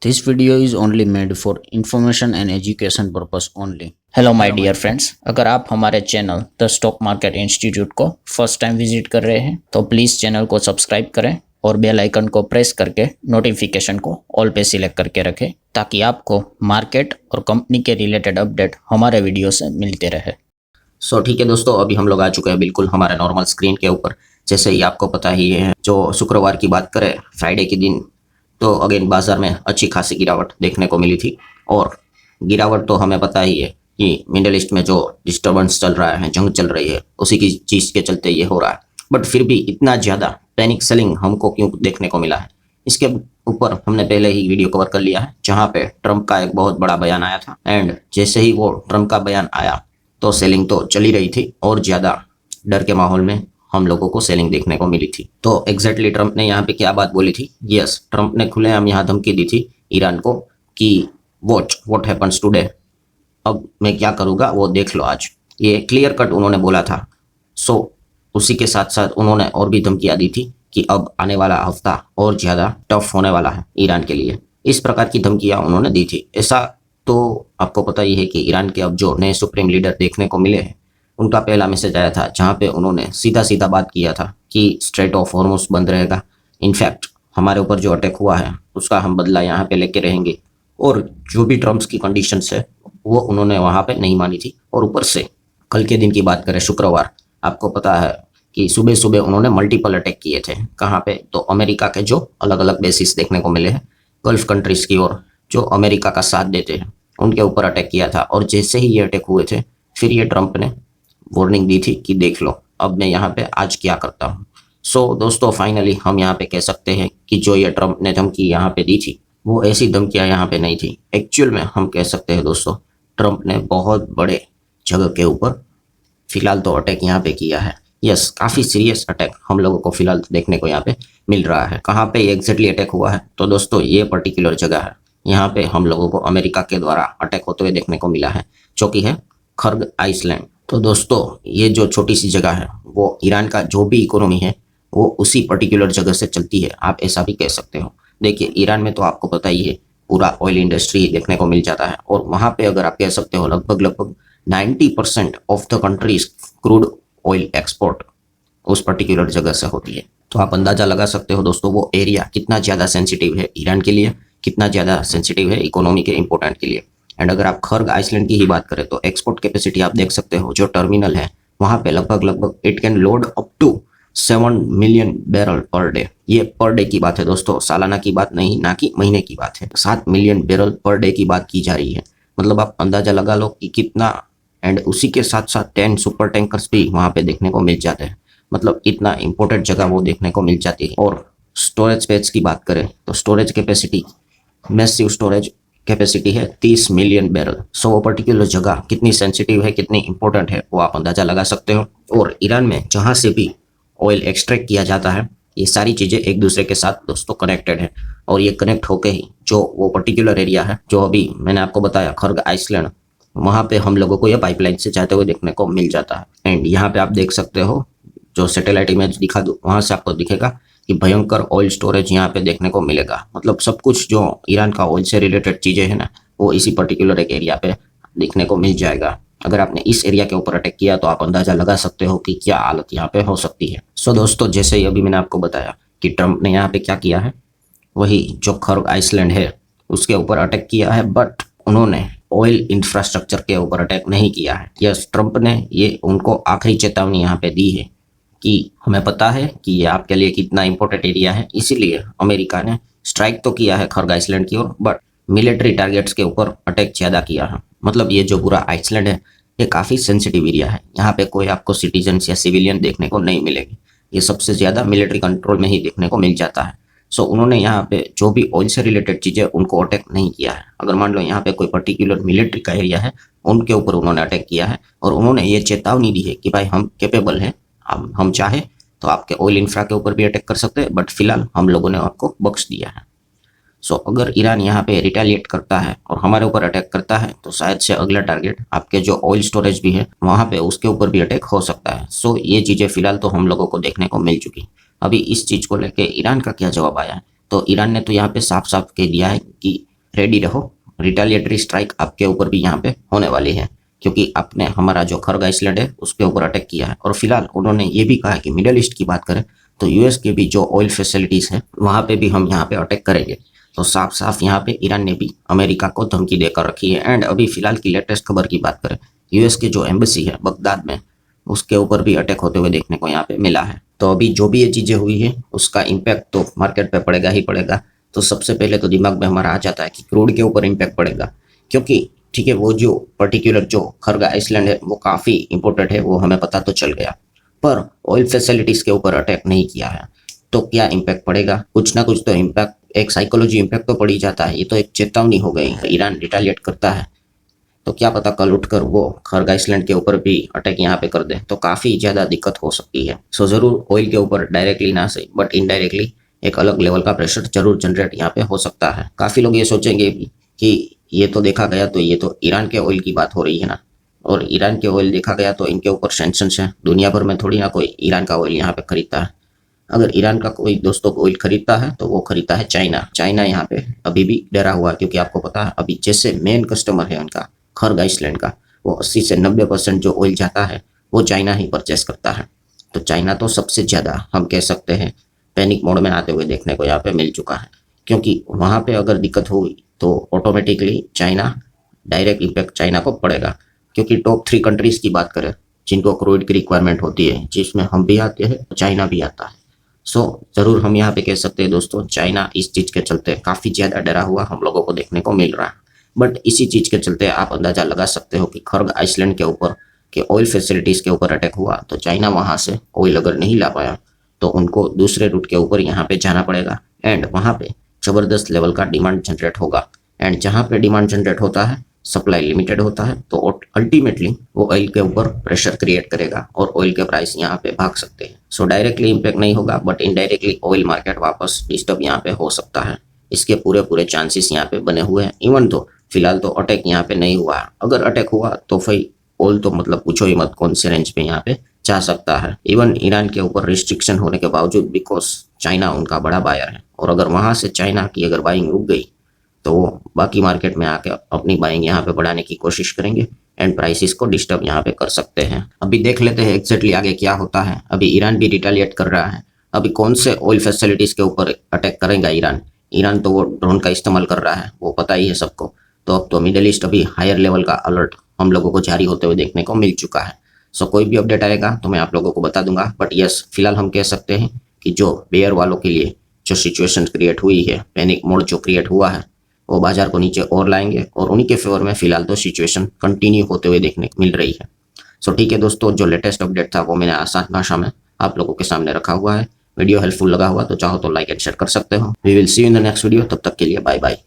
This video is only made for information and education purpose only. Hello my dear friends, अगर आप हमारे channel the stock market institute को first time visit कर रहे हैं तो प्लीज़ चैनल को सब्सक्राइब करें और बेल आइकन को प्रेस करके नोटिफिकेशन को ऑल पे सिलेक्ट करके रखें ताकि आपको मार्केट और कंपनी के रिलेटेड अपडेट हमारे वीडियो से मिलते रहे। ठीक है दोस्तों, अभी हम लोग आ चुके हैं बिल्कुल हमारे नॉर्मल स्क्रीन के ऊपर। जैसे ही आपको पता ही है, जो शुक्रवार की बात करें, फ्राइडे के दिन तो अगेन बाजार में अच्छी खासी गिरावट देखने को मिली थी। और गिरावट तो हमें पता ही है कि मिडिल ईस्ट में जो डिस्टर्बेंस चल रहा है, जंग चल रही है, उसी की चीज़ के चलते ये हो रहा है। बट फिर भी इतना ज़्यादा पैनिक सेलिंग हमको क्यों देखने को मिला है, इसके ऊपर हमने पहले ही वीडियो कवर कर लिया है, जहाँ पे ट्रंप का एक बहुत बड़ा बयान आया था। एंड जैसे ही वो ट्रंप का बयान आया तो सेलिंग तो चली रही थी और ज़्यादा डर के माहौल में हम लोगों को सेलिंग देखने को मिली थी। तो एग्जैक्टली ट्रंप ने यहाँ पे क्या बात बोली थी? यस, ट्रंप ने खुलेआम यहाँ धमकी दी थी ईरान को कि वॉच व्हाट हैपन्स टुडे, अब मैं क्या करूँगा वो देख लो आज। ये क्लियर कट उन्होंने बोला था। उसी के साथ साथ उन्होंने और भी धमकियाँ दी थी कि अब आने वाला हफ्ता और ज़्यादा टफ होने वाला है ईरान के लिए। इस प्रकार की धमकियाँ उन्होंने दी थी। ऐसा तो आपको पता ही है कि ईरान के अब जो नए सुप्रीम लीडर देखने को मिले हैं, उनका पहला मैसेज आया था जहाँ पे उन्होंने सीधा सीधा बात किया था कि स्ट्रेट ऑफ हॉर्मुज़ बंद रहेगा। इनफैक्ट हमारे ऊपर जो अटैक हुआ है उसका हम बदला यहाँ पे लेके रहेंगे। और जो भी टर्म्स की कंडीशंस है वो उन्होंने वहाँ पे नहीं मानी थी। और ऊपर से कल के दिन की बात करें, शुक्रवार, आपको पता है कि सुबह सुबह उन्होंने मल्टीपल अटैक किए थे। कहाँ पे? तो अमेरिका के जो अलग अलग बेसिस देखने को मिले हैं गल्फ कंट्रीज़ की, और जो अमेरिका का साथ देते हैं उनके ऊपर अटैक किया था। और जैसे ही ये अटैक हुए थे, फिर ये ट्रंप ने वार्निंग दी थी कि देख लो अब मैं यहाँ पे आज क्या करता हूँ। दोस्तों, फाइनली हम यहाँ पे कह सकते हैं कि जो ये ट्रंप ने धमकी यहाँ पे दी थी वो ऐसी धमकियाँ यहाँ पे नहीं थी। एक्चुअल में हम कह सकते हैं दोस्तों, ट्रंप ने बहुत बड़े जगह के ऊपर फिलहाल तो अटैक यहाँ पे किया है। यस, काफ़ी सीरियस अटैक हम लोगों को फिलहाल देखने को यहाँ पे मिल रहा है। कहाँ पे एग्जैक्टली अटैक हुआ है? तो दोस्तों, ये पर्टिकुलर जगह है, यहाँ पे हम लोगों को अमेरिका के द्वारा अटैक होते हुए देखने को मिला है, जो कि है खर्ग आइसलैंड। तो दोस्तों, ये जो छोटी सी जगह है वो ईरान का जो भी इकोनॉमी है वो उसी पर्टिकुलर जगह से चलती है, आप ऐसा भी कह सकते हो। देखिए, ईरान में तो आपको पता ही है पूरा ऑयल इंडस्ट्री देखने को मिल जाता है, और वहाँ पे अगर आप कह सकते हो लगभग 90% of the countries crude oil export उस पर्टिकुलर जगह से होती है। तो आप अंदाजा लगा सकते हो दोस्तों, वो एरिया कितना ज़्यादा सेंसिटिव है ईरान के लिए, कितना ज़्यादा सेंसिटिव है इकोनॉमी के इंपॉर्टेंट के लिए। एंड अगर आप खर्ग आइसलैंड की ही बात करें तो एक्सपोर्ट कैपेसिटी आप देख सकते हो, जो टर्मिनल है वहाँ पे लगभग it can load up to 7 million barrel per day. ये पर डे की बात है दोस्तों, सालाना की बात नहीं, ना कि महीने की बात है। 7 मिलियन बैरल पर डे की बात की जा रही है। मतलब आप अंदाजा लगा लो कि कितना। एंड उसी के साथ साथ 10 सुपर टैंकर्स भी वहाँ पे देखने को मिल जाते हैं। मतलब इतना इंपॉर्टेंट जगह वो देखने को मिल जाती है। और स्टोरेज स्पेस की बात करें तो storage capacity, massive storage capacity है 30 मिलियन बैरल। वो पर्टिकुलर जगह कितनी सेंसिटिव है, कितनी इंपॉर्टेंट है, वो आप अंदाजा लगा सकते हो। और ईरान में जहाँ से भी ऑयल एक्सट्रैक्ट किया जाता है, ये सारी चीज़ें एक दूसरे के साथ दोस्तों कनेक्टेड है। और ये कनेक्ट होके ही जो वो पर्टिकुलर एरिया है, जो अभी मैंने आपको बताया खर्ग आइसलैंड, वहाँ पे हम लोगों को ये पाइपलाइन से जाते हुए देखने को मिल जाता है। एंड यहाँ पे आप देख सकते हो, जो सैटेलाइट इमेज दिखा दूँ वहाँ से आपको दिखेगा कि भयंकर ऑयल स्टोरेज यहाँ पे देखने को मिलेगा। मतलब सब कुछ जो ईरान का ऑयल से रिलेटेड चीज़ें हैं ना, वो इसी पर्टिकुलर एक एरिया पे देखने को मिल जाएगा। अगर आपने इस एरिया के ऊपर अटैक किया तो आप अंदाजा लगा सकते हो कि क्या हालत यहाँ पे हो सकती है। दोस्तों, जैसे ही अभी मैंने आपको बताया कि ट्रंप ने यहाँ पे क्या किया है, वही जो खर्ग आइसलैंड है उसके ऊपर अटैक किया है। बट उन्होंने ऑयल इंफ्रास्ट्रक्चर के ऊपर अटैक नहीं किया है। यस, ट्रंप ने ये उनको आखिरी चेतावनी यहाँ पे दी है कि हमें पता है कि ये आपके लिए कितना इंपॉर्टेंट एरिया है, इसीलिए अमेरिका ने स्ट्राइक तो किया है खर्ग आइसलैंड की ओर, बट मिलिट्री टारगेट्स के ऊपर अटैक ज़्यादा किया है। मतलब ये जो पूरा आइसलैंड है ये काफ़ी सेंसिटिव एरिया है, यहाँ पे कोई आपको सिटीजन्स या सिविलियन देखने को नहीं मिलेगी। ये सबसे ज़्यादा मिलिट्री कंट्रोल में ही देखने को मिल जाता है। उन्होंने यहाँ पे जो भी ऑयल से रिलेटेड चीज़ें उनको अटैक नहीं किया है। अगर मान लो यहाँ पे कोई पर्टिकुलर मिलिट्री का एरिया है, उनके ऊपर उन्होंने अटैक किया है। और उन्होंने ये चेतावनी दी है कि भाई हम कैपेबल हैं, हम चाहे तो आपके ऑयल इंफ्रा के ऊपर भी अटैक कर सकते हैं, बट फिलहाल हम लोगों ने आपको बख्श दिया है। अगर ईरान यहाँ पे रिटेलिएट करता है और हमारे ऊपर अटैक करता है तो शायद से अगला टारगेट आपके जो ऑयल स्टोरेज भी है वहाँ पे उसके ऊपर भी अटैक हो सकता है। ये चीज़ें फिलहाल तो हम लोगों को देखने को मिल चुकी। अभी इस चीज़ को लेके ईरान का क्या जवाब आया है? तो ईरान ने तो यहाँ पे साफ साफ कह दिया है कि रेडी रहो, रिटेलिएटरी स्ट्राइक आपके ऊपर भी यहाँ पे होने वाली है, क्योंकि आपने हमारा जो खर्ग आइसलैंड है उसके ऊपर अटैक किया है। और फिलहाल उन्होंने ये भी कहा कि मिडल ईस्ट की बात करें तो यूएस के भी जो ऑयल फैसिलिटीज है वहाँ पे भी हम यहाँ पे अटैक करेंगे। तो साफ साफ यहाँ पे ईरान ने भी अमेरिका को धमकी देकर रखी है। एंड अभी फिलहाल की लेटेस्ट खबर की बात करें, यूएस के जो एम्बेसी है बगदाद में, उसके ऊपर भी अटैक होते हुए देखने को यहाँ पे मिला है। तो अभी जो भी ये चीजें हुई है उसका इम्पैक्ट तो मार्केट पे पड़ेगा ही पड़ेगा। तो सबसे पहले तो दिमाग में हमारा आ जाता है कि क्रूड के ऊपर इम्पैक्ट पड़ेगा, क्योंकि ठीक है वो जो पर्टिकुलर जो खर्ग आइसलैंड है वो काफी इंपॉर्टेंट है, वो हमें पता तो चल गया, पर ऑयल फैसिलिटीज के ऊपर अटैक नहीं किया है। तो क्या इम्पैक्ट पड़ेगा? कुछ ना कुछ तो इम्पैक्ट, एक साइकोलॉजी इम्पैक्ट तो पड़ ही जाता है। ये तो एक चेतावनी हो गई, ईरान रिटेलिएट करता है तो क्या पता कल उठकर वो खर्ग आइसलैंड के ऊपर भी अटैक यहाँ पे कर दे, तो काफी ज्यादा दिक्कत हो सकती है। सो जरूर ऑयल के ऊपर डायरेक्टली ना सही बट इनडायरेक्टली एक अलग लेवल का प्रेशर जरूर जनरेट यहाँ पे हो सकता है। काफी लोग ये सोचेंगे कि ये तो देखा गया तो ये तो ईरान के ऑयल की बात हो रही है ना, और ईरान के ऑयल देखा गया तो इनके ऊपर सैंक्शंस हैं। दुनिया भर में थोड़ी ना कोई ईरान का ऑयल यहाँ पे खरीदता है। अगर ईरान का कोई दोस्तों को ऑयल खरीदता है तो वो खरीदता है चाइना। चाइना यहाँ पे अभी भी डरा हुआ है, क्योंकि आपको पता है अभी जैसे मेन कस्टमर है उनका खर्ग आइसलैंड का, वो 80 से 90% जो ऑयल जाता है वो चाइना ही परचेस करता है। तो चाइना तो सबसे ज्यादा हम कह सकते हैं पैनिक मोड में आते हुए देखने को यहाँ पे मिल चुका है, क्योंकि वहां पे अगर दिक्कत हुई तो automatically China, direct impact China को पड़ेगा। क्योंकि टॉप 3 कंट्रीज की बात करें जिनको क्रूड की रिक्वायरमेंट होती है, जिसमें हम भी आते हैं, चाइना भी आता है। सो जरूर हम यहाँ पे कह सकते हैं दोस्तों, चाइना इस चीज के चलते काफी ज्यादा डरा हुआ हम लोगों को देखने को मिल रहा है। बट इसी चीज के चलते आप अंदाजा लगा सकते हो कि खर्ग आइसलैंड के ऊपर के ऑयल फैसिलिटीज के ऊपर अटैक हुआ तो चाइना वहां से ऑयल अगर नहीं ला पाया तो उनको दूसरे रूट के ऊपर यहाँ पे जाना पड़ेगा, एंड वहां पे जबरदस्त लेवल का डिमांड जनरेट होगा। एंड जहां पे डिमांड जनरेट होता है सप्लाई लिमिटेड होता है, तो अल्टीमेटली वो ऑयल के ऊपर प्रेशर क्रिएट करेगा और ऑयल के प्राइस यहाँ पे भाग सकते हैं। सो डायरेक्टली इम्पैक्ट नहीं होगा बट इनडायरेक्टली ऑयल मार्केट वापस डिस्टर्ब यहाँ पे हो सकता है। इसके पूरे पूरे चांसेस यहाँ पे बने हुए हैं। इवन तो फिलहाल तो अटैक यहाँ पे नहीं हुआ है, अगर अटैक हुआ तो फिर ऑयल तो मतलब पूछो ही मत कौन से रेंज पे यहाँ पे जा सकता है। इवन ईरान के ऊपर रिस्ट्रिक्शन होने के बावजूद, बिकॉज चाइना उनका बड़ा बायर है, और अगर वहां से चाइना की अगर बाइंग रुक गई तो वो बाकी मार्केट में आके अपनी बाइंग यहाँ पे बढ़ाने की कोशिश करेंगे एंड प्राइसेस को डिस्टर्ब यहाँ पे कर सकते हैं। अभी देख लेते हैं एग्जैक्टली आगे क्या होता है। अभी ईरान भी रिटेलिएट कर रहा है। अभी कौन से ऑयल फैसिलिटीज के ऊपर अटैक करेगा ईरान? ईरान तो वो ड्रोन का इस्तेमाल कर रहा है, वो पता ही है सबको। तो अब तो मिडिल ईस्ट अभी हायर लेवल का अलर्ट हम लोगों को जारी होते हुए देखने को मिल चुका है। सो कोई भी अपडेट आएगा तो मैं आप लोगों को बता दूंगा। बट यस, फिलहाल हम कह सकते हैं कि जो बेयर वालों के लिए जो सिचुएशन क्रिएट हुई है, पैनिक मोड जो क्रिएट हुआ है, वो बाजार को नीचे और लाएंगे और उन्हीं के फेवर में फिलहाल तो सिचुएशन कंटिन्यू होते हुए देखने को मिल रही है। सो ठीक है दोस्तों, जो लेटेस्ट अपडेट था वो मैंने आसान भाषा में आप लोगों के सामने रखा हुआ है। वीडियो हेल्पफुल लगा हुआ तो चाहो तो लाइक एंड शेयर कर सकते हो। We will see you in the next video. तब तक के लिए बाय बाय।